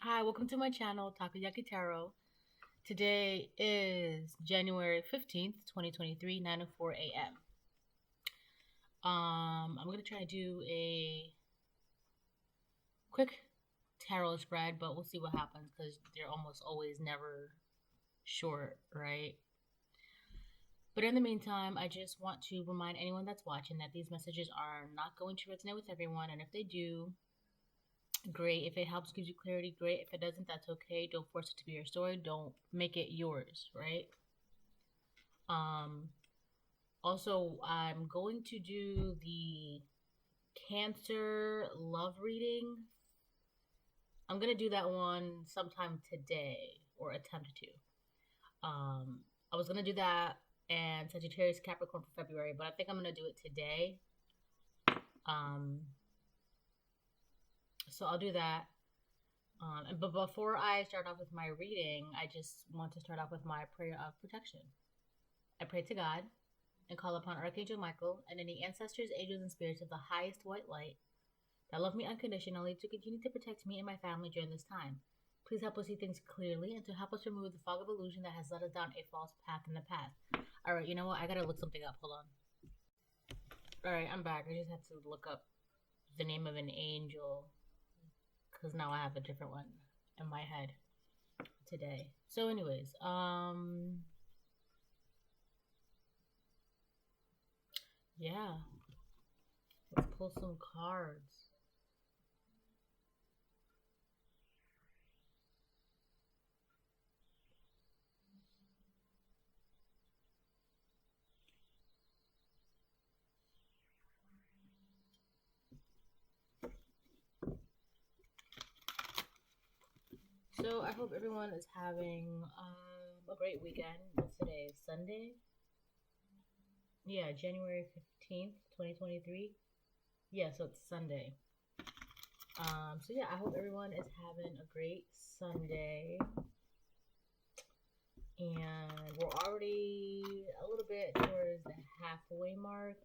Hi, welcome to my channel, Takoyaki Tarot. Today is January 15th, 2023, 9:04 a.m. I'm gonna try to do a quick tarot spread, but we'll see what happens because they're almost always never short, right? But in the meantime, I just want to remind anyone that's watching that these messages are not going to resonate with everyone, and if they do, great. If it helps, gives you clarity, great. If it doesn't, that's okay. Don't force it to be your story. Don't make it yours, right? Um, Also, I'm going to do the Cancer love reading. I'm gonna do that one sometime today, or attempt to. I was gonna do that and Sagittarius Capricorn for February, but I think I'm gonna do it today. Um, so I'll do that. But before I start off with my reading, I just want to start off with my prayer of protection. I pray to God and call upon Archangel Michael and any ancestors, angels, and spirits of the highest white light that love me unconditionally to continue to protect me and my family during this time. Please help us see things clearly and to help us remove the fog of illusion that has led us down a false path in the past. Alright, you know what? I gotta look something up. Hold on. Alright, I'm back. I just had to look up the name of an angel because now I have a different one in my head today. So, anyways, yeah, let's pull some cards. So I hope everyone is having a great weekend. What's today? Sunday? Yeah, January 15th, 2023. Yeah, so it's Sunday. So yeah, I hope everyone is having a great Sunday. And we're already a little bit towards the halfway mark.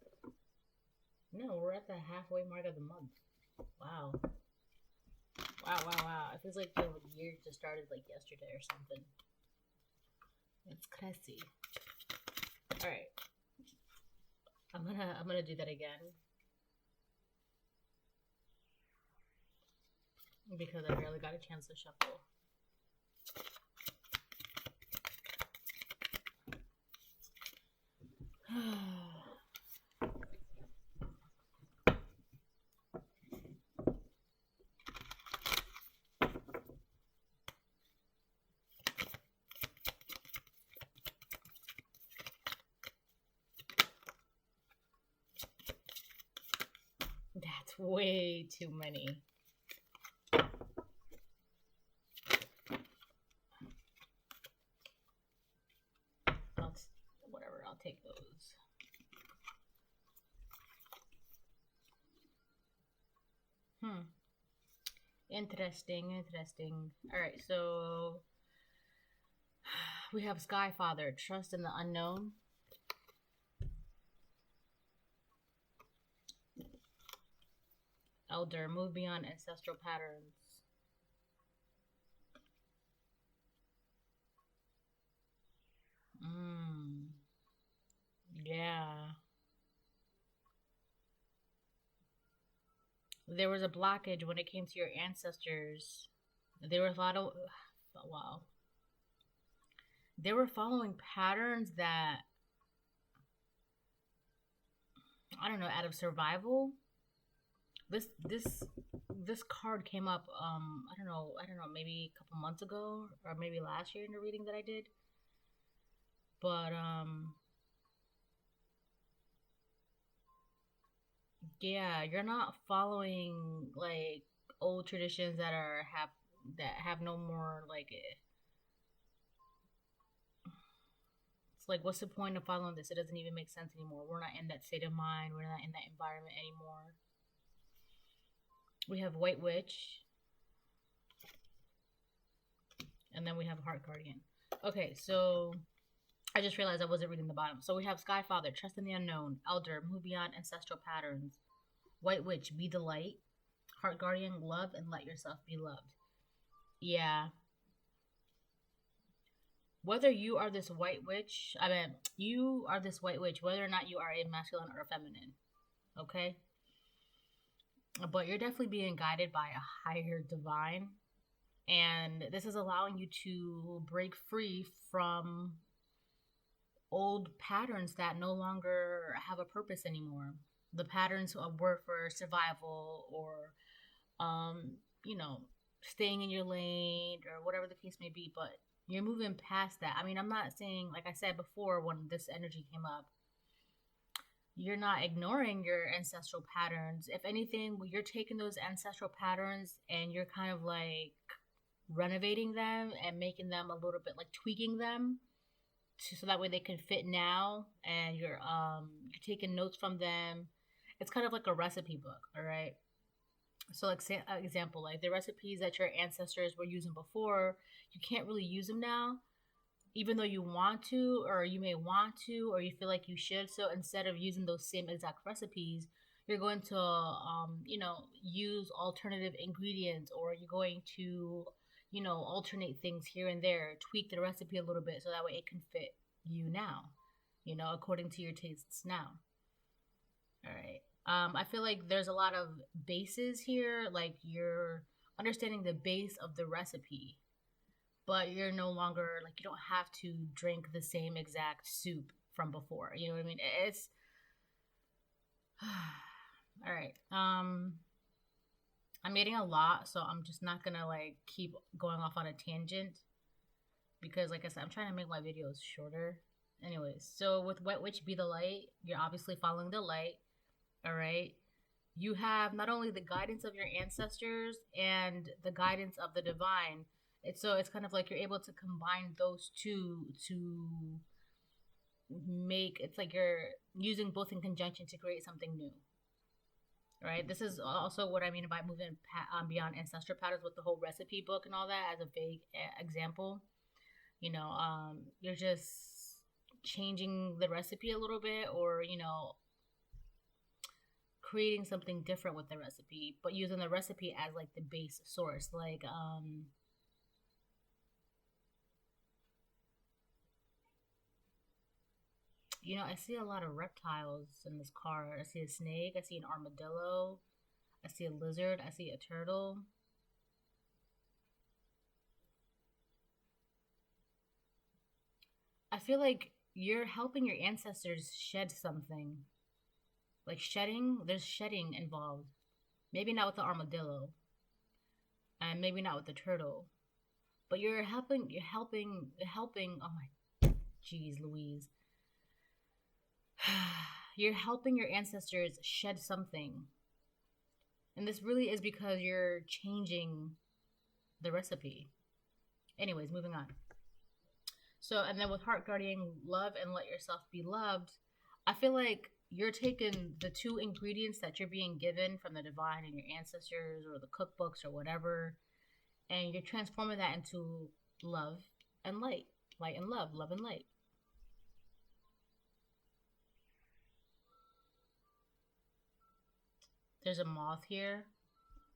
No, we're at the halfway mark of the month. Wow. Wow. It feels like the year just started like yesterday or something. It's crazy. Alright. I'm gonna do that again. Because I barely got a chance to shuffle. That's way too many. Whatever, I'll take those. Interesting. Alright, so we have Sky Father, trust in the unknown. Elder, move beyond ancestral patterns. Yeah. There was a blockage when it came to your ancestors. There were a lot of wow. They were following patterns that I don't know, out of survival. This card came up I don't know, maybe a couple months ago or maybe last year in the reading that I did. But yeah, you're not following like old traditions that have no more like it's like what's the point of following this? It doesn't even make sense anymore. We're not in that state of mind. We're not in that environment anymore. We have White Witch. And then we have Heart Guardian. Okay, so I just realized I wasn't reading the bottom. So we have Sky Father, trust in the unknown. Elder, move beyond ancestral patterns. White Witch, be the light. Heart Guardian, love and let yourself be loved. Yeah. Whether you are this white witch, I mean, you are this white witch, whether or not you are a masculine or a feminine, okay? But you're definitely being guided by a higher divine. And this is allowing you to break free from old patterns that no longer have a purpose anymore. The patterns were for survival or, um, you know, staying in your lane or whatever the case may be. But you're moving past that. I mean, I'm not saying, like I said before when this energy came up, you're not ignoring your ancestral patterns. If anything, you're taking those ancestral patterns and you're kind of like renovating them and making them a little bit like tweaking them so that way they can fit now, and you're taking notes from them. It's kind of like a recipe book, all right? So like say example, like the recipes that your ancestors were using before, you can't really use them now, even though you want to, or you may want to, or you feel like you should. So instead of using those same exact recipes, you're going to use alternative ingredients, or you're going to alternate things here and there, tweak the recipe a little bit so that way it can fit you now, according to your tastes now. All right. I feel like there's a lot of bases here, like you're understanding the base of the recipe, but you're no longer like you don't have to drink the same exact soup from before. You know what I mean? It's all right. I'm getting a lot, so I'm just not gonna like keep going off on a tangent because, like I said, I'm trying to make my videos shorter. Anyways, so with Wet Witch Be the Light, you're obviously following the light. All right. You have not only the guidance of your ancestors and the guidance of the divine. It's kind of like you're able to combine those two to make it's like you're using both in conjunction to create something new. Right. This is also what I mean by moving beyond ancestral patterns with the whole recipe book and all that as a vague example. You're just changing the recipe a little bit, or creating something different with the recipe, but using the recipe as like the base source. Like I see a lot of reptiles in this card. I see a snake, I see an armadillo, I see a lizard, I see a turtle. I feel like you're helping your ancestors shed something. Like shedding, there's shedding involved. Maybe not with the armadillo, and maybe not with the turtle, but you're helping. Oh my, jeez, Louise. You're helping your ancestors shed something. And this really is because you're changing the recipe. Anyways, moving on. So, and then with Heart Guardian Love and Let Yourself Be Loved, I feel like you're taking the two ingredients that you're being given from the divine and your ancestors or the cookbooks or whatever, and you're transforming that into love and light. Light and love and light. There's a moth here.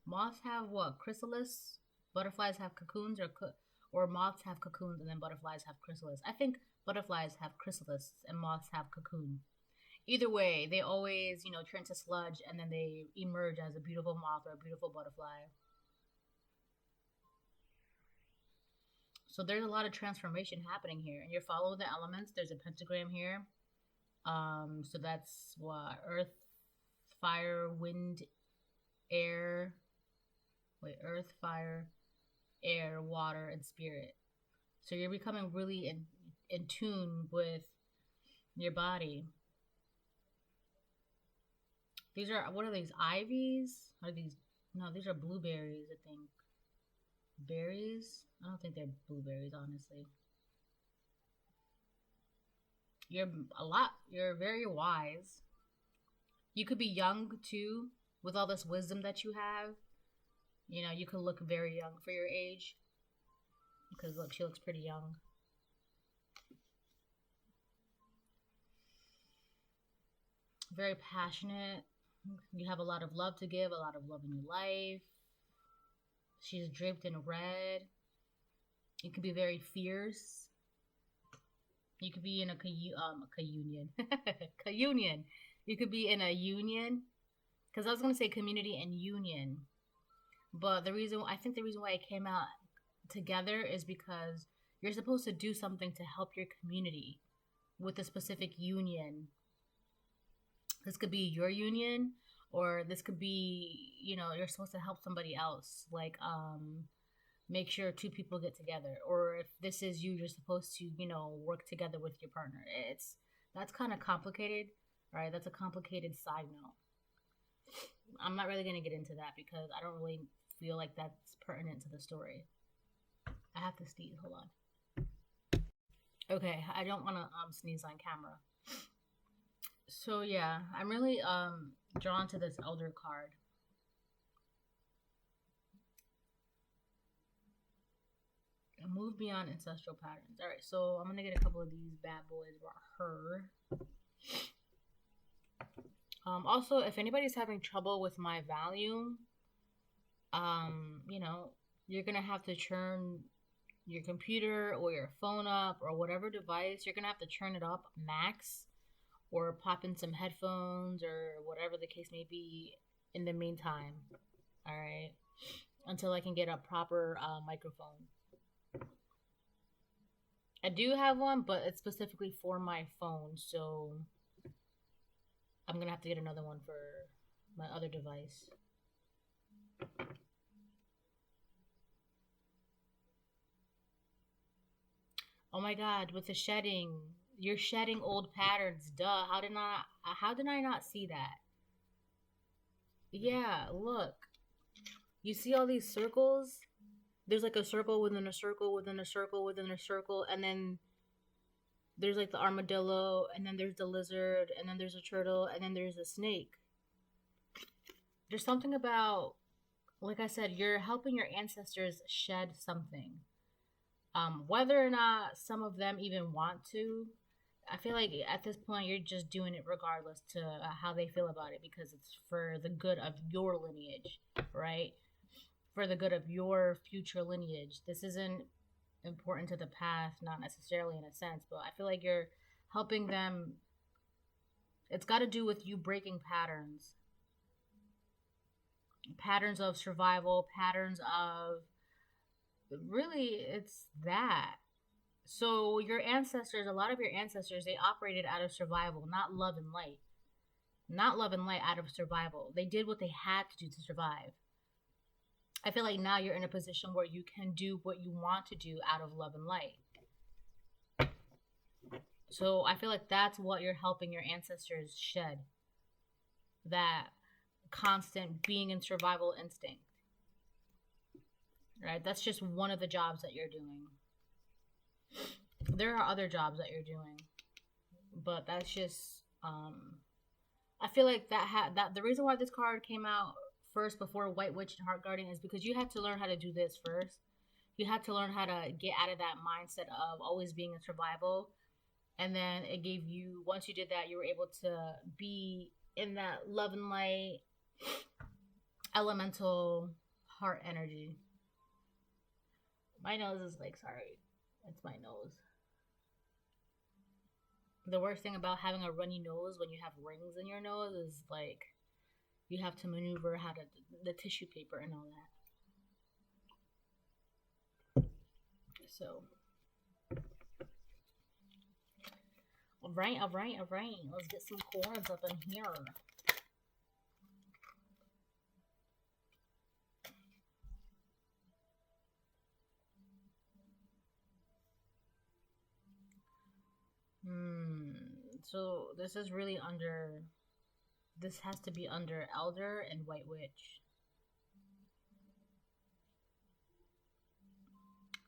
Moths have what? Chrysalis? Butterflies have cocoons, or moths have cocoons and then butterflies have chrysalis. I think butterflies have chrysalis and moths have cocoon. Either way, they always, turn to sludge and then they emerge as a beautiful moth or a beautiful butterfly. So there's a lot of transformation happening here, and you're following the elements. There's a pentagram here. So that's what? Earth, fire, wind, air. Wait, earth, fire, air, water, and spirit. So you're becoming really in tune with your body. These are, what are these, ivies? Are these, no, these are blueberries, I think. Berries? I don't think they're blueberries, honestly. You're very wise. You could be young too, with all this wisdom that you have. You could look very young for your age. Because look, she looks pretty young. Very passionate. You have a lot of love to give, a lot of love in your life. She's draped in red. You could be very fierce. You could be in a communion. Communion. You could be in a union. Because I was gonna say community and union, but I think the reason why it came out together is because you're supposed to do something to help your community with a specific union. This could be your union, or this could be, you're supposed to help somebody else, like make sure two people get together, or if this is you, you're supposed to, work together with your partner. That's kind of complicated, right? That's a complicated side note. I'm not really going to get into that because I don't really feel like that's pertinent to the story. I have to sneeze. Hold on. Okay, I don't want to sneeze on camera. So yeah, I'm really drawn to this elder card. Move beyond ancestral patterns. All right, so I'm gonna get a couple of these bad boys for her. Also, if anybody's having trouble with my volume, you're gonna have to turn your computer or your phone up or whatever device. You're gonna have to turn it up max, or pop in some headphones or whatever the case may be. In the meantime, all right, until I can get a proper microphone. I do have one, but it's specifically for my phone, so I'm gonna have to get another one for my other device. Oh my god, with the shedding, you're shedding old patterns. Duh. How did I not see that? Yeah, look. You see all these circles? There's like a circle within a circle within a circle within a circle, and then there's like the armadillo, and then there's the lizard, and then there's a turtle, and then there's a snake. There's something about, like I said, you're helping your ancestors shed something. Whether or not some of them even want to, I feel like at this point you're just doing it regardless to how they feel about it, because it's for the good of your lineage, right? For the good of your future lineage. This isn't important to the past, not necessarily in a sense, but I feel like you're helping them. It's got to do with you breaking patterns of survival, patterns of, really, it's that. So your ancestors, a lot of your ancestors, they operated out of survival, not love and light. Not love and light, out of survival. They did what they had to do to survive. I feel like now you're in a position where you can do what you want to do out of love and light. So I feel like that's what you're helping your ancestors shed. That constant being in survival instinct. Right? That's just one of the jobs that you're doing. There are other jobs that you're doing. But that's just I feel like that the reason why this card came out first before White Witch and Heart Guardian is because you had to learn how to do this first. You had to learn how to get out of that mindset of always being in survival. And then it gave you, once you did that, you were able to be in that love and light, elemental heart energy. My nose is like, sorry. It's my nose. The worst thing about having a runny nose when you have rings in your nose is like, you have to maneuver how to, the tissue paper and all that. So, all right. Let's get some cords up in here. So this is really under, this has to be under Elder and White Witch.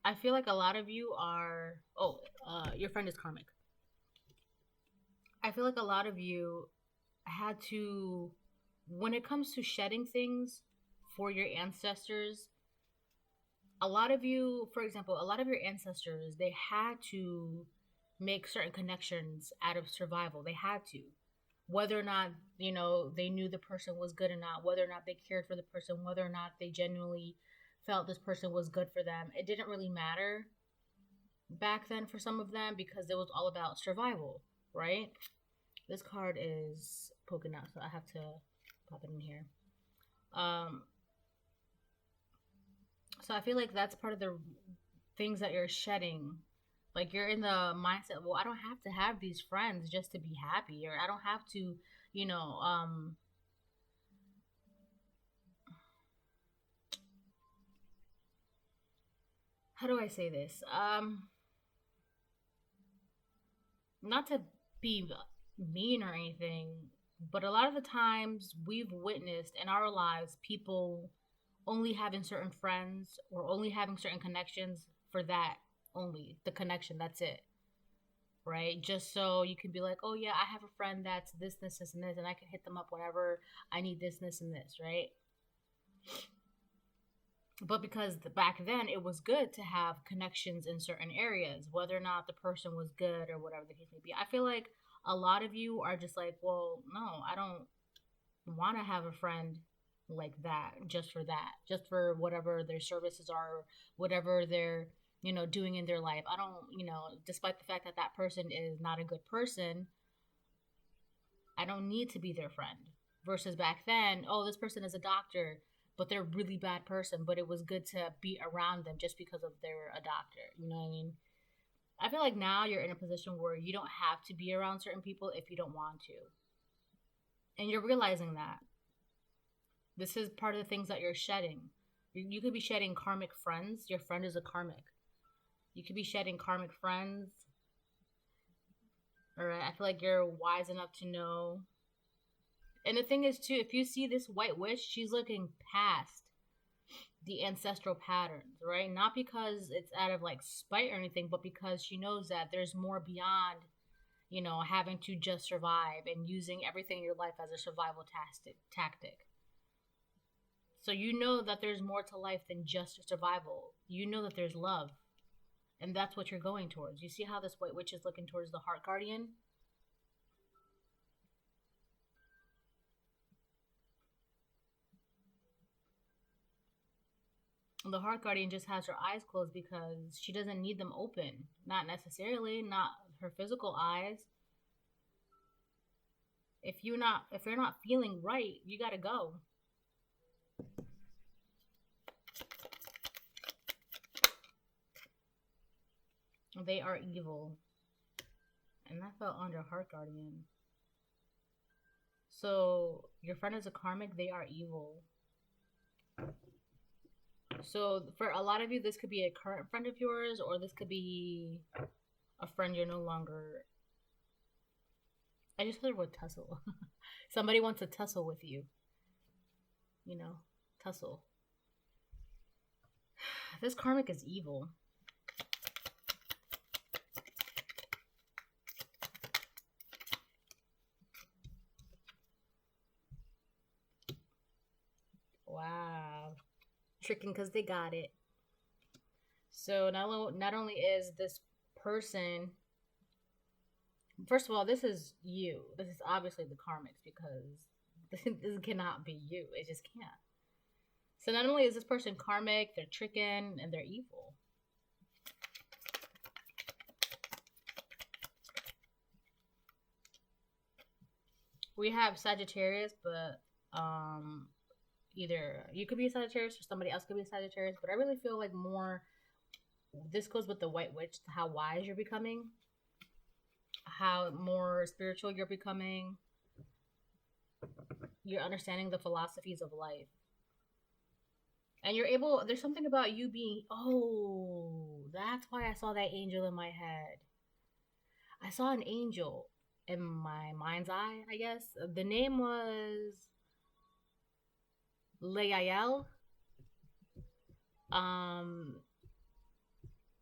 I feel like a lot of you are, your friend is karmic. I feel like a lot of you had to, when it comes to shedding things for your ancestors, a lot of you, for example, a lot of your ancestors, they had to make certain connections out of survival. They had to. Whether or not, they knew the person was good or not, whether or not they cared for the person, whether or not they genuinely felt this person was good for them. It didn't really matter back then for some of them because it was all about survival, right? This card is poking out, so I have to pop it in here. So I feel like that's part of the things that you're shedding. Like you're in the mindset, well, I don't have to have these friends just to be happy, or I don't have to, you know, how do I say this? Not to be mean or anything, but a lot of the times we've witnessed in our lives people only having certain friends or only having certain connections for that only the connection. That's it, right? Just so you can be like, oh yeah, I have a friend that's this, and this, and I can hit them up whenever I need this, and this, right? But because back then it was good to have connections in certain areas, whether or not the person was good or whatever the case may be. I feel like a lot of you are just like, well, no, I don't want to have a friend like that just for whatever their services are, whatever they're, doing in their life. I don't, despite the fact that that person is not a good person, I don't need to be their friend. Versus back then, oh, this person is a doctor, but they're a really bad person, but it was good to be around them just because of they're a doctor. You know what I mean? I feel like now you're in a position where you don't have to be around certain people if you don't want to. And you're realizing that. This is part of the things that you're shedding. You could be shedding karmic friends. Your friend is a karmic. You could be shedding karmic friends. Alright, I feel like you're wise enough to know. And the thing is, too, if you see this white witch, she's looking past the ancestral patterns, right? Not because it's out of like spite or anything, but because she knows that there's more beyond, having to just survive and using everything in your life as a survival tactic. So you know that there's more to life than just survival. You know that there's love. And that's what you're going towards. You see how this white witch is looking towards the heart guardian? The heart guardian just has her eyes closed because she doesn't need them open. Not necessarily, not her physical eyes. If you're not feeling right, you gotta go. They are evil. And that fell under heart guardian. So your friend is a karmic, they are evil. So for a lot of you, this could be a current friend of yours, or this could be a friend you're no longer. I just heard the word tussle. Somebody wants to tussle with you. Tussle. This karmic is evil. Wow. Tricking because they got it. So not only is this person, first of all, this is you. This is obviously the karmics because this cannot be you. It just can't. So not only is this person karmic, they're tricking and they're evil. We have Sagittarius, but either you could be a Sagittarius or somebody else could be a Sagittarius, but I really feel like more this goes with the white witch, how wise you're becoming, how more spiritual you're becoming, you're understanding the philosophies of life. And you're able, there's something about you being, that's why I saw that angel in my head. I saw an angel in my mind's eye, I guess. The name was Leael.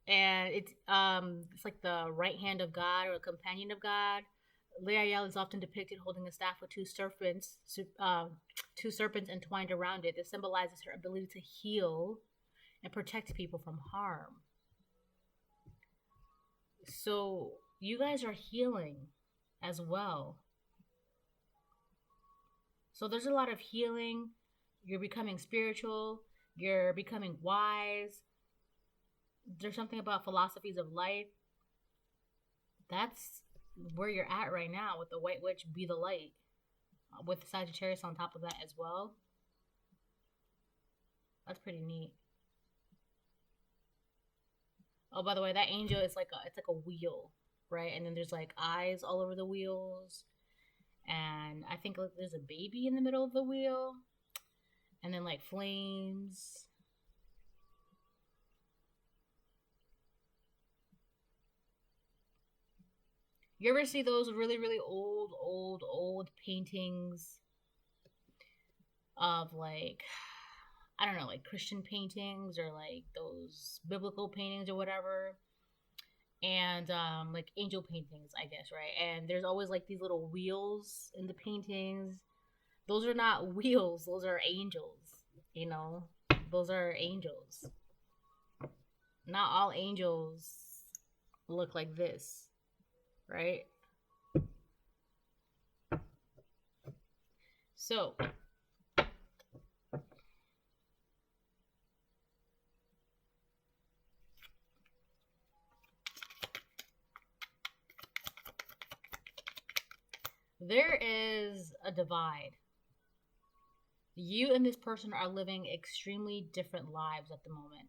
And it's like the right hand of God or a companion of God. Leael is often depicted holding a staff with two serpents entwined around it. This symbolizes her ability to heal and protect people from harm. So you guys are healing as well. So there's a lot of healing. You're becoming spiritual. You're becoming wise. There's something about philosophies of life. That's where you're at right now with the White Witch be the light. With Sagittarius on top of that as well. That's pretty neat. Oh, by the way, that angel is like it's like a wheel, right? And then there's like eyes all over the wheels, and I think like, there's a baby in the middle of the wheel, and then like flames. You ever see those really, really old paintings of like, I don't know, like Christian paintings or like those biblical paintings or whatever? And like angel paintings, I guess, right? And there's always like these little wheels in the paintings. Those are not wheels, those are angels, you know? Those are angels. Not all angels look like this, right? So, there is a divide. You and this person are living extremely different lives at the moment.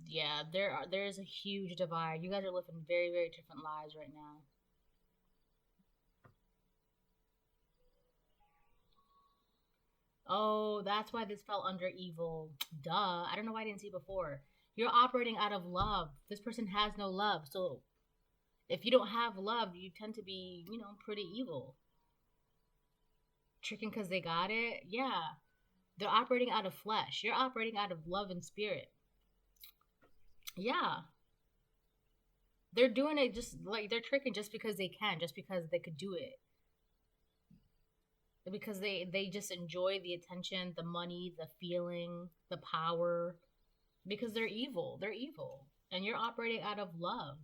Yeah, there is a huge divide. You guys are living very, very different lives right now. Oh, that's why this fell under evil. Duh. I don't know why I didn't see before. You're operating out of love. This person has no love. So if you don't have love, you tend to be, pretty evil. Tricking because they got it? Yeah. They're operating out of flesh. You're operating out of love and spirit. Yeah. They're doing it just like they're tricking just because they can, just because they could do it. Because they just enjoy the attention, the money, the feeling, the power. Because they're evil. They're evil. And you're operating out of love.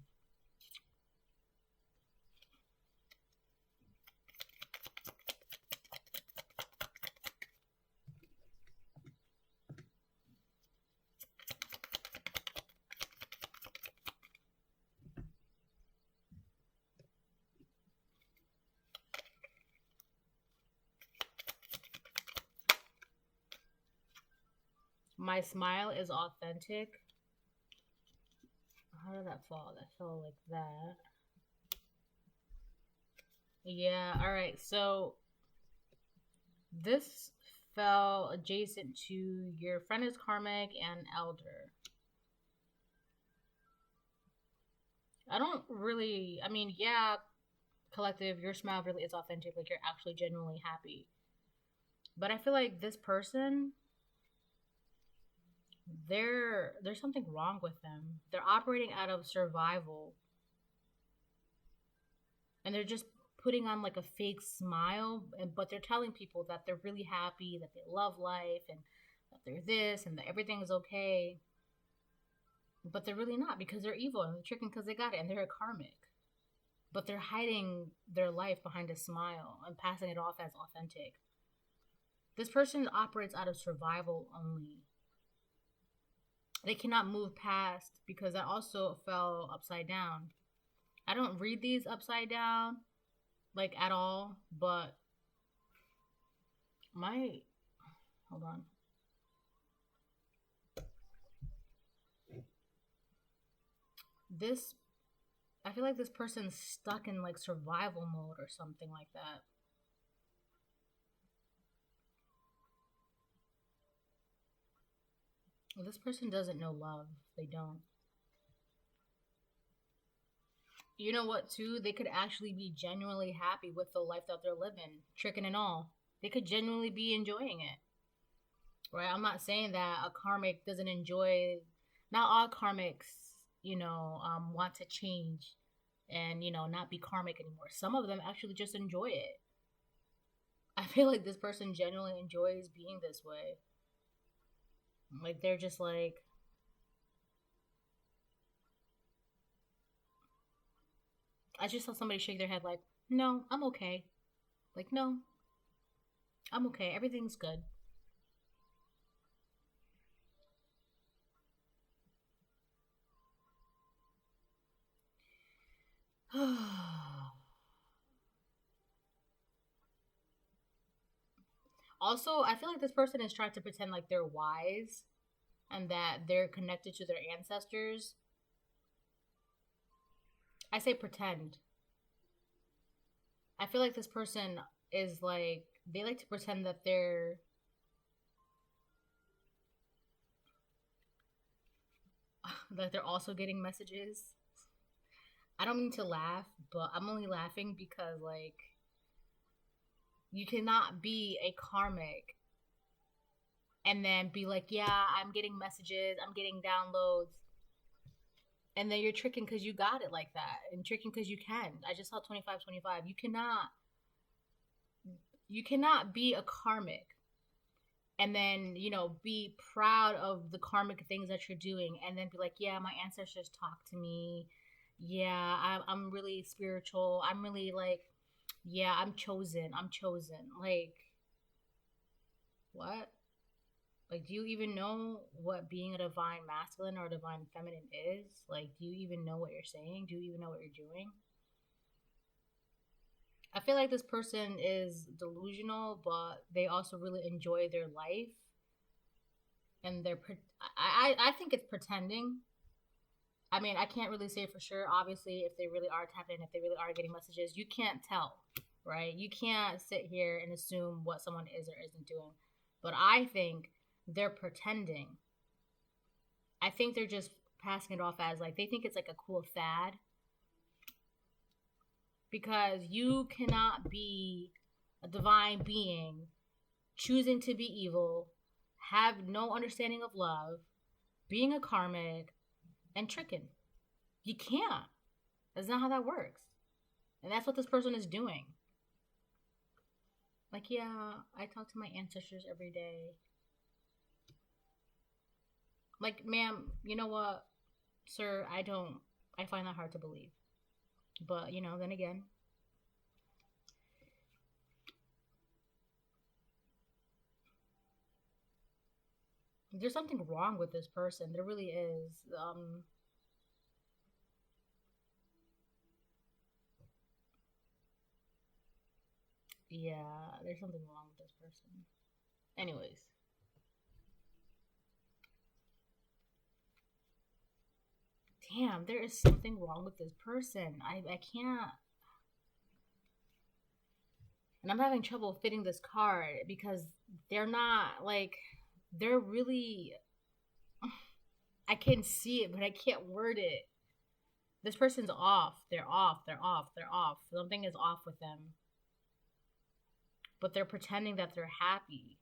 My smile is authentic. How did that fall? That fell like that. Yeah, alright. So this fell adjacent to your friend is karmic and elder. I don't really, I mean, yeah, collective, your smile really is authentic. Like you're actually genuinely happy. But I feel like this person, there's something wrong with them. They're operating out of survival, and they're just putting on like a fake smile, but they're telling people that they're really happy, that they love life, and that they're this and that everything is okay. But they're really not because they're evil and they're tricking because they got it and they're a karmic. But they're hiding their life behind a smile and passing it off as authentic. This person operates out of survival only. They cannot move past because that also fell upside down. I don't read these upside down like at all, but my hold on. This I feel like this person's stuck in like survival mode or something like that. Well, this person doesn't know love. They don't. You know what, too? They could actually be genuinely happy with the life that they're living, tricking and all. They could genuinely be enjoying it. Right? I'm not saying that a karmic doesn't enjoy. Not all karmics, want to change and, not be karmic anymore. Some of them actually just enjoy it. I feel like this person genuinely enjoys being this way. Like, they're just like, I just saw somebody shake their head like, no, I'm okay. Like, no, I'm okay. Everything's good. Also, I feel like this person is trying to pretend like they're wise and that they're connected to their ancestors. I say pretend. I feel like this person is like, they like to pretend that they're also getting messages. I don't mean to laugh, but I'm only laughing because like you cannot be a karmic and then be like, yeah, I'm getting messages, I'm getting downloads, and then you're tricking because you got it like that, and tricking because you can. I just saw 2525. You cannot be a karmic and then be proud of the karmic things that you're doing and then be like, yeah, my ancestors talk to me, yeah, I'm really spiritual, I'm really like, yeah, I'm chosen. Like, what? Like, do you even know what being a divine masculine or a divine feminine is? Like, do you even know what you're saying? Do you even know what you're doing? I feel like this person is delusional, but they also really enjoy their life, and I think it's pretending. I mean, I can't really say for sure. Obviously, if they really are tapped in, if they really are getting messages, you can't tell, right? You can't sit here and assume what someone is or isn't doing. But I think they're pretending. I think they're just passing it off as like they think it's like a cool fad, because you cannot be a divine being choosing to be evil, have no understanding of love, being a karmic, and tricking. You can't. That's not how that works. And that's what this person is doing. Like, yeah, I talk to my ancestors every day. Like, ma'am, you know what? Sir, I don't. I find that hard to believe. But, then again, there's something wrong with this person. There really is. Yeah, there's something wrong with this person. Anyways, damn, there is something wrong with this person. I can't. And I'm having trouble fitting this card because they're not like, they're really. I can see it, but I can't word it. This person's off. They're off. They're off. They're off. Something is off with them. But they're pretending that they're happy.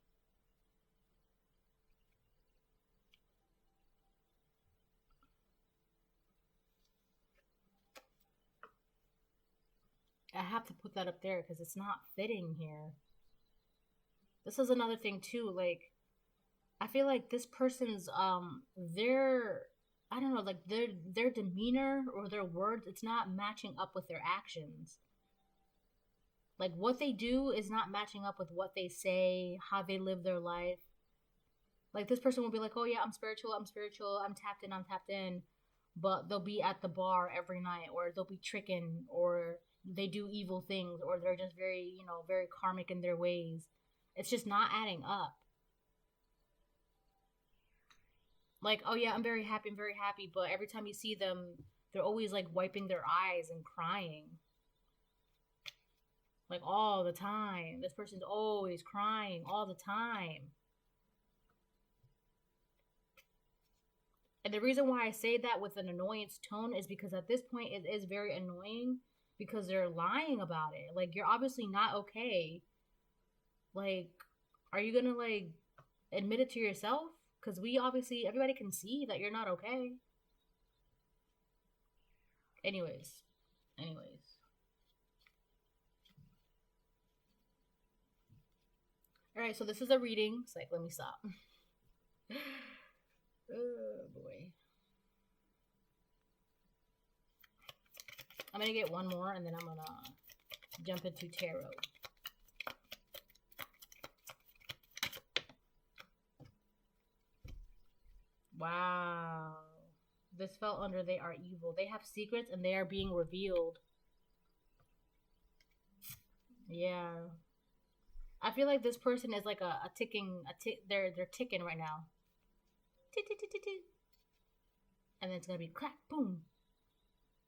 I have to put that up there because it's not fitting here. This is another thing too. Like, I feel like this person's their, I don't know, like their demeanor or their words, it's not matching up with their actions. Like, what they do is not matching up with what they say, how they live their life. Like, this person will be like, "Oh yeah, I'm spiritual, I'm tapped in, I'm tapped in," but they'll be at the bar every night, or they'll be tricking, or they do evil things, or they're just very, very karmic in their ways. It's just not adding up. Like, oh yeah, I'm very happy, but every time you see them, they're always like wiping their eyes and crying. Like, all the time. This person's always crying all the time. And the reason why I say that with an annoyance tone is because at this point it is very annoying because they're lying about it. Like, you're obviously not okay. Like, are you gonna like admit it to yourself? Because we obviously, everybody can see that you're not okay. Anyways. All right, so this is a reading. It's like, let me stop. Oh boy. I'm gonna get one more and then I'm gonna jump into tarot. Wow. This fell under they are evil. They have secrets and they are being revealed. Yeah. I feel like this person is like a ticking a tick. They're ticking right now. Tick, tick, tick, tick, tick. And then it's gonna be crack, boom.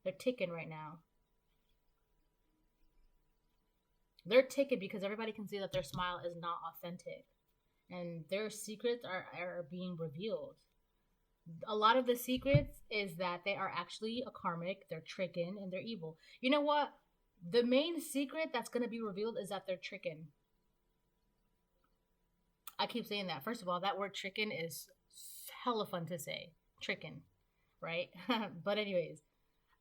They're ticking right now. They're ticking because everybody can see that their smile is not authentic, and their secrets are being revealed. A lot of the secrets is that they are actually a karmic. They're tricking and they're evil. You know what? The main secret that's gonna be revealed is that they're tricking. I keep saying that. First of all, that word tricking is hella fun to say. Tricking, right? But anyways,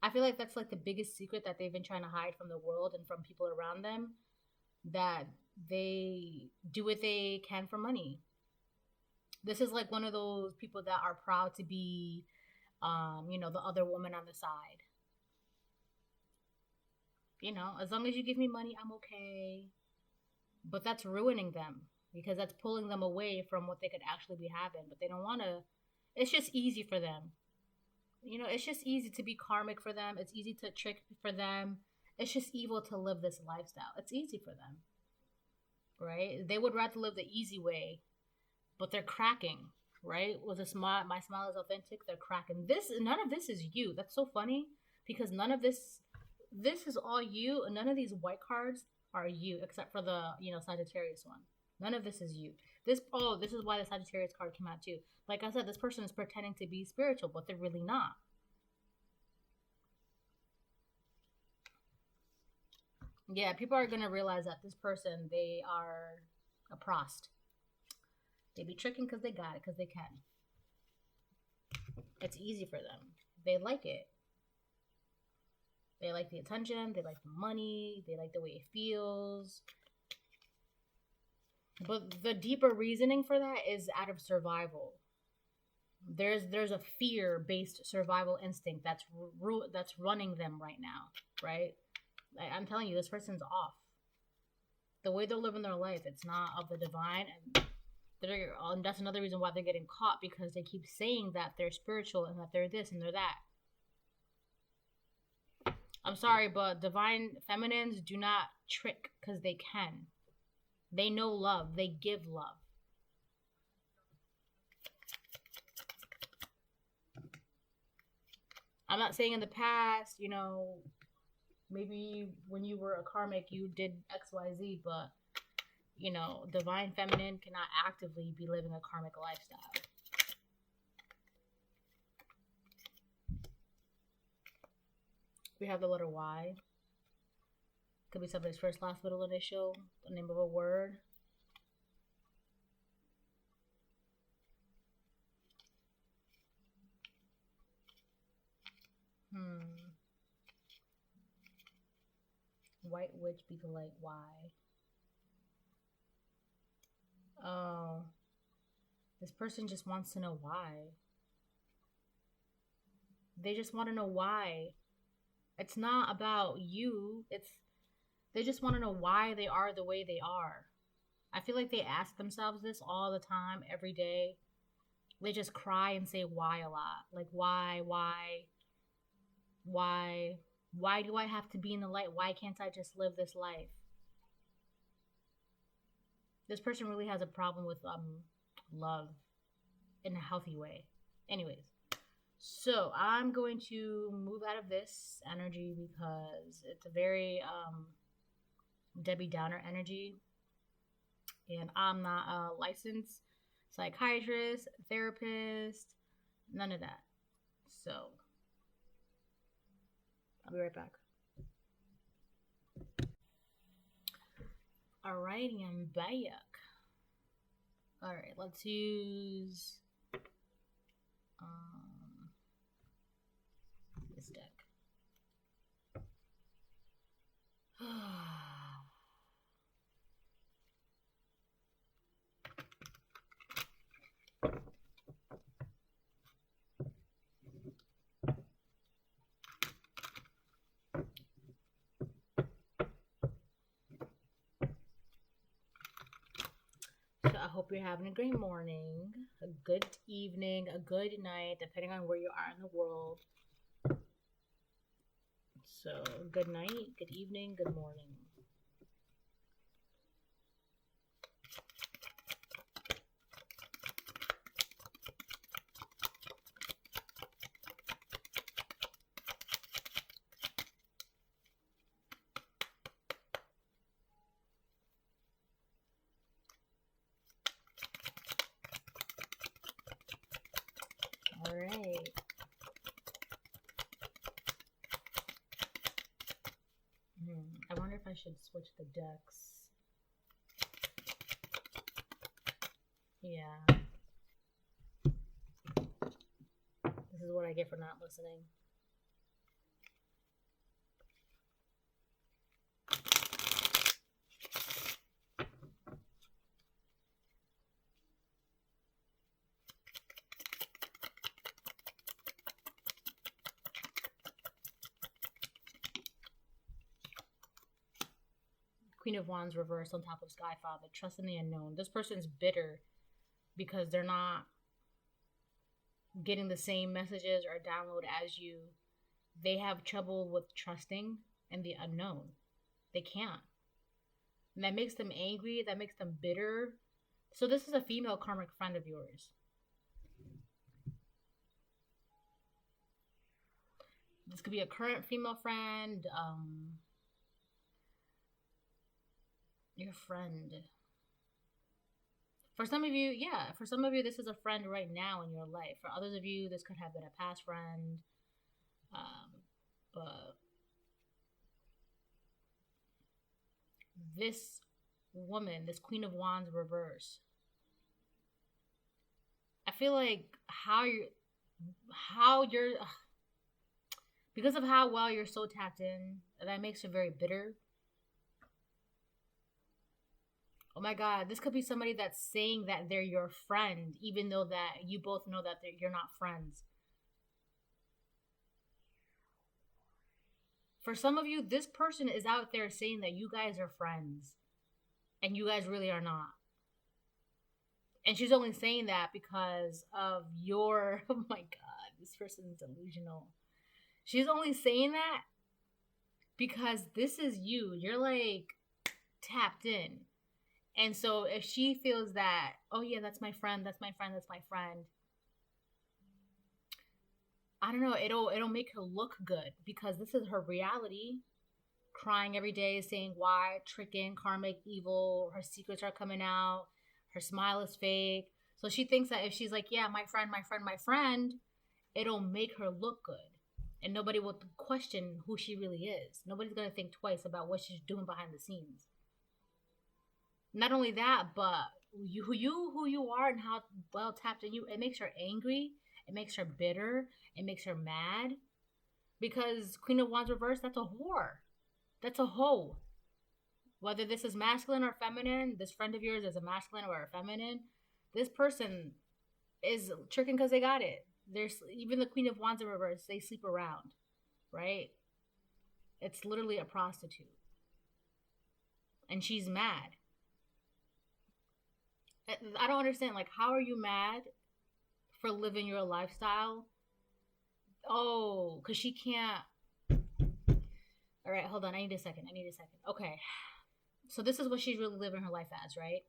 I feel like that's like the biggest secret that they've been trying to hide from the world and from people around them, that they do what they can for money. This is like one of those people that are proud to be the other woman on the side. As long as you give me money, I'm okay. But that's ruining them because that's pulling them away from what they could actually be having. But they don't want to. It's just easy for them. It's just easy to be karmic for them. It's easy to trick for them. It's just evil to live this lifestyle. It's easy for them, right? They would rather live the easy way, but they're cracking, right? With a smile, my smile is authentic. They're cracking. None of this is you. That's so funny because none of this is all you. None of these white cards are you, except for the Sagittarius one. None of this is you. This is why the Sagittarius card came out too. Like I said, this person is pretending to be spiritual, but they're really not. Yeah, people are gonna realize that this person, they are a prost. They be tricking because they got it, because they can. It's easy for them. They like it. They like the attention. They like the money. They like the way it feels. But the deeper reasoning for that is out of survival. There's a fear-based survival instinct that's running them right now, right? I'm telling you, this person's off. The way they're living their life, it's not of the divine, and that's another reason why they're getting caught, because they keep saying that they're spiritual and that they're this and they're that. I'm sorry, but divine feminines do not trick because they can. They know love. They give love. I'm not saying in the past, maybe when you were a karmic, you did XYZ, but, divine feminine cannot actively be living a karmic lifestyle. We have the letter Y. Could be somebody's first, last, middle initial, the name of a word. White witch be the light. Why? Oh, this person just wants to know why. They just want to know why. It's not about you. They just want to know why they are the way they are. I feel like they ask themselves this all the time, every day. They just cry and say why a lot. Like, why? Why do I have to be in the light? Why can't I just live this life? This person really has a problem with love in a healthy way. Anyways, so I'm going to move out of this energy because it's a very Debbie Downer energy, and I'm not a licensed psychiatrist, therapist, none of that. So I'll be right back. Alrighty, I'm back. Alright, let's use this deck. So I hope you're having a great morning, a good evening, a good night, depending on where you are in the world. So good night, good evening, good morning. I should switch the decks. Yeah. This is what I get for not listening. Queen of Wands reversed on top of Skyfather. Trust in the unknown. This person's bitter because they're not getting the same messages or download as you. They have trouble with trusting in the unknown. They can't. And that makes them angry. That makes them bitter. So this is a female karmic friend of yours. This could be a current female friend. Your friend. For some of you, yeah. For some of you, this is a friend right now in your life. For others of you, this could have been a past friend. But this woman, this Queen of Wands reverse, I feel like how you're because of how well you're so tapped in, that makes you very bitter. Oh my God, this could be somebody that's saying that they're your friend, even though that you both know that you're not friends. For some of you, this person is out there saying that you guys are friends, and you guys really are not. And she's only saying that because of your, oh my God, this person's delusional. She's only saying that because this is you. You're like tapped in. And so if she feels that, oh yeah, that's my friend, that's my friend, that's my friend, I don't know, it'll make her look good because this is her reality. Crying every day, saying why, tricking, karmic, evil, her secrets are coming out, her smile is fake. So she thinks that if she's like, yeah, my friend, my friend, my friend, it'll make her look good. And nobody will question who she really is. Nobody's going to think twice about what she's doing behind the scenes. Not only that, but who you are and how well tapped in you, it makes her angry, it makes her bitter, it makes her mad. Because Queen of Wands reverse, that's a whore. That's a hoe. Whether this is masculine or feminine, this friend of yours is a masculine or a feminine, this person is tricking because they got it. There's even the Queen of Wands in reverse, they sleep around, right? It's literally a prostitute. And she's mad. I don't understand, like, how are you mad for living your lifestyle? Oh, because she can't. All right, hold on. I need a second. Okay. So this is what she's really living her life as, right?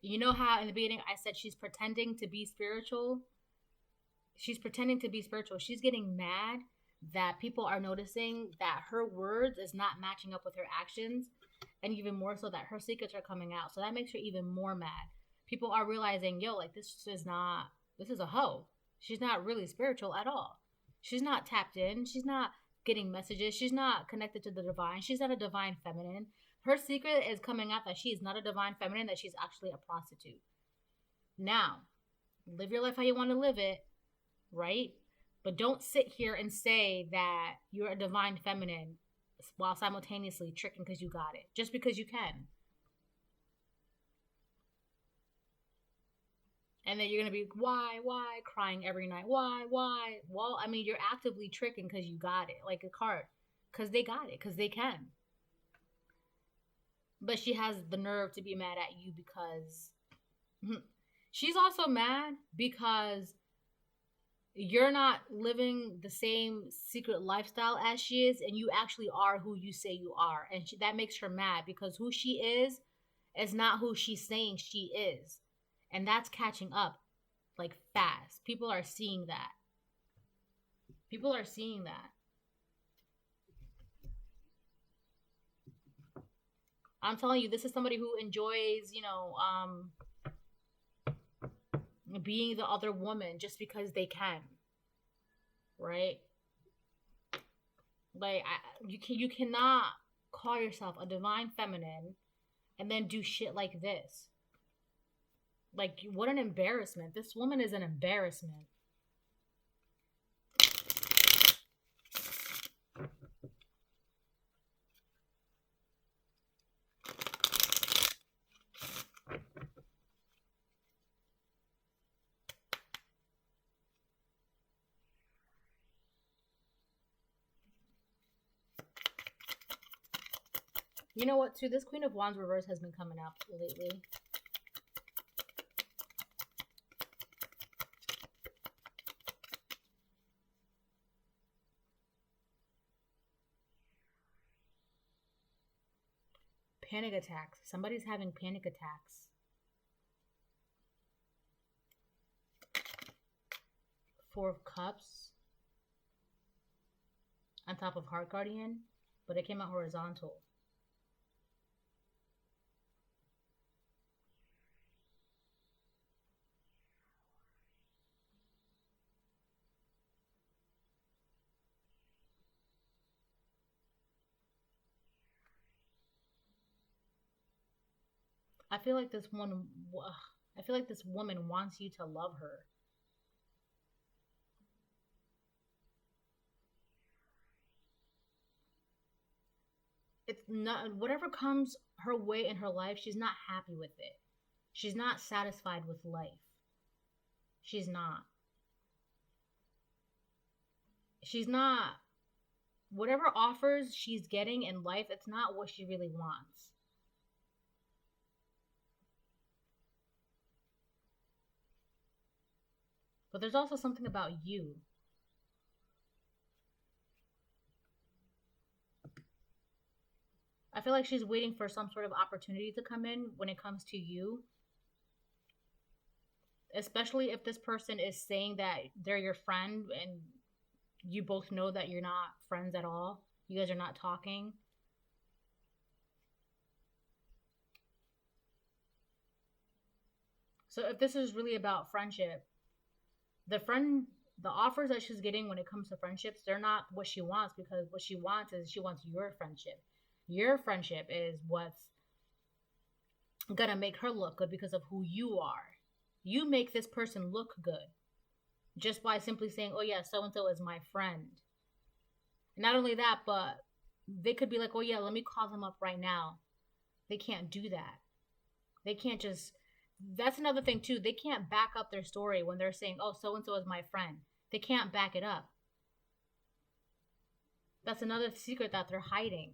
You know how in the beginning I said she's pretending to be spiritual? She's pretending to be spiritual. She's getting mad that people are noticing that her words is not matching up with her actions. And even more so that her secrets are coming out. So that makes her even more mad. People are realizing, yo, like this is a hoe. She's not really spiritual at all. She's not tapped in. She's not getting messages. She's not connected to the divine. She's not a divine feminine. Her secret is coming out that she is not a divine feminine, that she's actually a prostitute. Now, live your life how you want to live it, right? But don't sit here and say that you're a divine feminine while simultaneously tricking because you got it. Just because you can. And then you're going to be, why, crying every night. Why? Well, I mean, you're actively tricking because you got it. Like a card. Because they got it. Because they can. But she has the nerve to be mad at you because... She's also mad because you're not living the same secret lifestyle as she is. And you actually are who you say you are. And that makes her mad because who she is not who she's saying she is. And that's catching up, like, fast. People are seeing that. I'm telling you, this is somebody who enjoys, being the other woman just because they can. Right? Like, you cannot call yourself a divine feminine and then do shit like this? Like, what an embarrassment. This woman is an embarrassment. You know what, too? This Queen of Wands reverse has been coming up lately. Panic attacks. Somebody's having panic attacks. Four of Cups. On top of Heart Guardian. But it came out horizontal. I feel like this woman wants you to love her. It's not, whatever comes her way in her life, she's not happy with it. She's not satisfied with life. She's not. She's not. Whatever offers she's getting in life, it's not what she really wants. But there's also something about you. I feel like she's waiting for some sort of opportunity to come in when it comes to you. Especially if this person is saying that they're your friend and you both know that you're not friends at all. You guys are not talking. So if this is really about friendship, the offers that she's getting when it comes to friendships, they're not what she wants, because what she wants is she wants your friendship. Your friendship is what's gonna make her look good because of who you are. You make this person look good just by simply saying, oh yeah, so-and-so is my friend. Not only that, but they could be like, oh yeah, let me call them up right now. They can't do that. They can't just... That's another thing too. They can't back up their story when they're saying, oh, so-and-so is my friend. They can't back it up. That's another secret that they're hiding.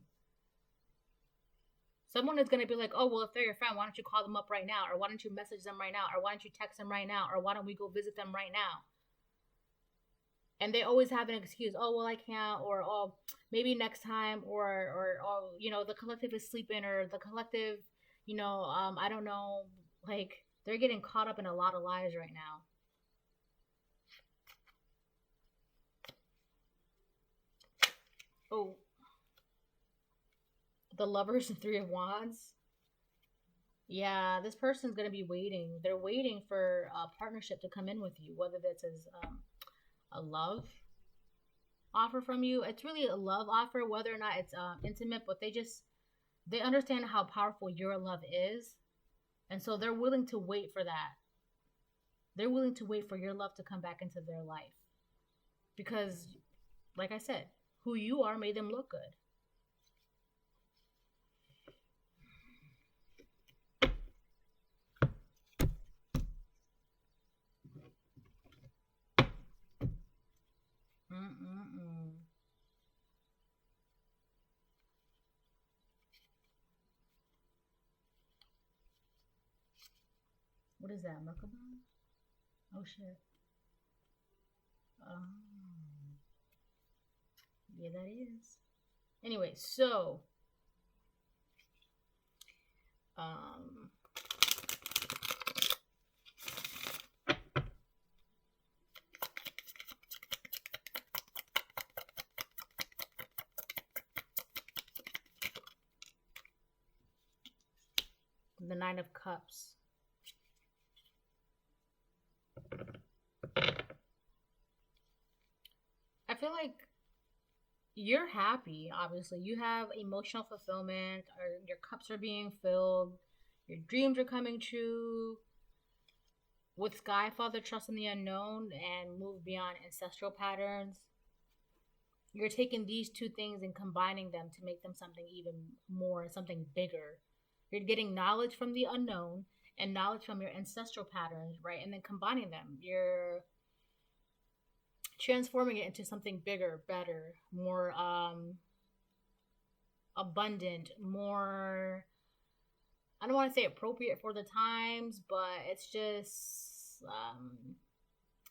Someone is going to be like, oh, well, if they're your friend, why don't you call them up right now? Or why don't you message them right now? Or why don't you text them right now? Or why don't we go visit them right now? And they always have an excuse. Oh, well, I can't. Or, oh, maybe next time. Or you know, the collective is sleeping. Or the collective, you know, I don't know. Like, they're getting caught up in a lot of lies right now. Oh. The Lovers and Three of Wands. Yeah, this person's going to be waiting. They're waiting for a partnership to come in with you, whether this is a love offer from you. It's really a love offer, whether or not it's intimate, but they understand how powerful your love is. And so they're willing to wait for that. They're willing to wait for your love to come back into their life. Because, like I said, who you are made them look good. What is that, Merkabah? Oh shit. Yeah, that is. Anyway, so the Nine of Cups. I feel like you're happy, obviously. You have emotional fulfillment, or your cups are being filled, your dreams are coming true. With Sky, Father, trust in the unknown and move beyond ancestral patterns. You're taking these two things and combining them to make them something even more, something bigger. You're getting knowledge from the unknown and knowledge from your ancestral patterns, right? And then combining them. You're transforming it into something bigger, better, more abundant, more, I don't want to say appropriate for the times, but it's just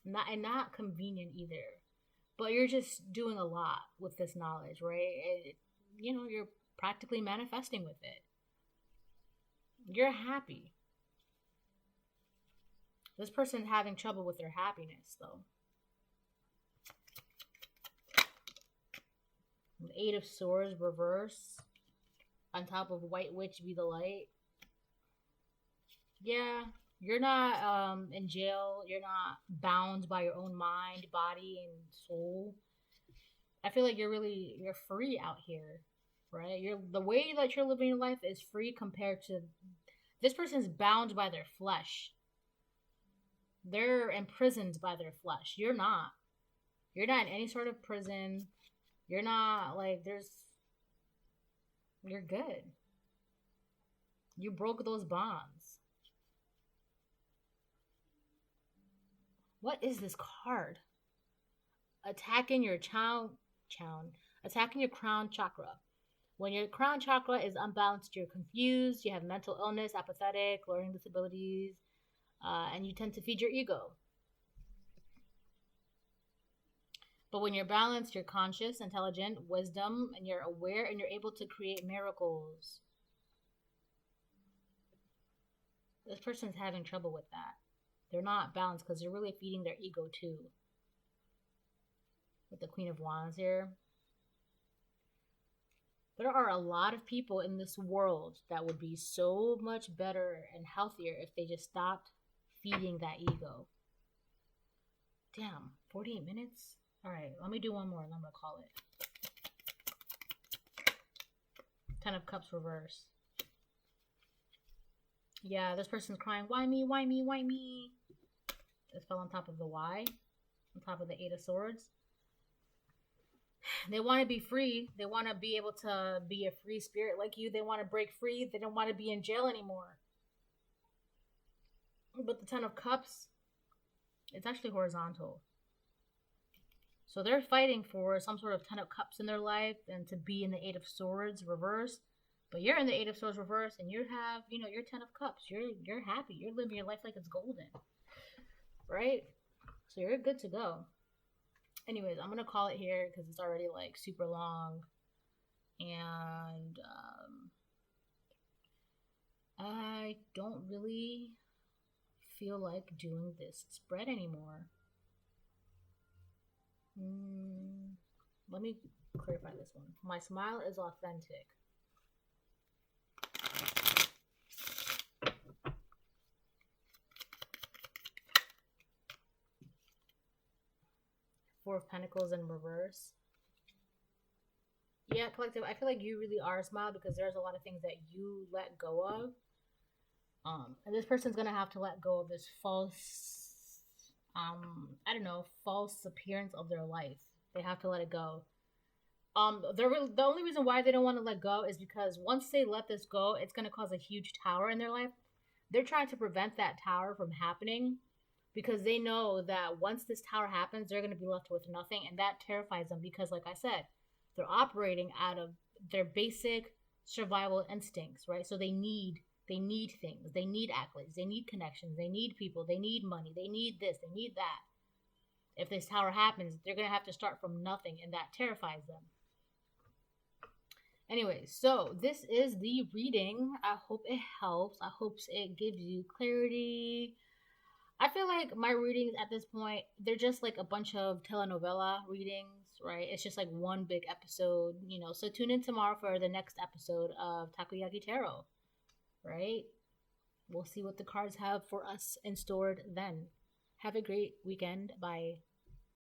not convenient either. But you're just doing a lot with this knowledge, right? You're practically manifesting with it. You're happy. This person's having trouble with their happiness, though. The Eight of Swords reverse on top of White Witch be the light. Yeah, you're not in jail. You're not bound by your own mind, body, and soul. I feel like you're free out here, right? You're the way that you're living your life is free compared to this person's bound by their flesh. They're imprisoned by their flesh. You're not. You're not in any sort of prison. You're not like you're good. You broke those bonds. What is this card? Attacking your attacking your crown chakra. When your crown chakra is unbalanced, you're confused, you have mental illness, apathetic, learning disabilities, and you tend to feed your ego. But when you're balanced, you're conscious, intelligent, wisdom, and you're aware, and you're able to create miracles. This person's having trouble with that. They're not balanced because they're really feeding their ego too. With the Queen of Wands here. There are a lot of people in this world that would be so much better and healthier if they just stopped feeding that ego. Damn, 48 minutes? Alright, let me do one more and I'm going to call it. Ten of Cups reverse. Yeah, this person's crying, why me, why me, why me? This fell on top of the Y, on top of the Eight of Swords. They want to be free. They want to be able to be a free spirit like you. They want to break free. They don't want to be in jail anymore. But the Ten of Cups, it's actually horizontal. So they're fighting for some sort of Ten of Cups in their life and to be in the Eight of Swords reverse. But you're in the Eight of Swords reverse and you have, your Ten of Cups. You're happy. You're living your life like it's golden. Right? So you're good to go. Anyways, I'm going to call it here because it's already like super long. And I don't really feel like doing this spread anymore. Let me clarify this one. My smile is authentic. Four of Pentacles in reverse. Yeah, collective, I feel like you really are a smile because there's a lot of things that you let go of. And this person's going to have to let go of this false, false appearance of their life. They have to let it go. The only reason why they don't want to let go is because once they let this go, it's going to cause a huge tower in their life. They're trying to prevent that tower from happening because they know that once this tower happens, they're going to be left with nothing, and that terrifies them because, like I said, they're operating out of their basic survival instincts, right? So they need things, they need accolades, they need connections, they need people, they need money, they need this, they need that. If this tower happens, they're going to have to start from nothing, and that terrifies them. Anyway, so this is the reading. I hope it helps. I hope it gives you clarity. I feel like my readings at this point, they're just like a bunch of telenovela readings, right? It's just like one big episode, So tune in tomorrow for the next episode of Takoyaki Tarot, right? We'll see what the cards have for us in store then. Have a great weekend. Bye.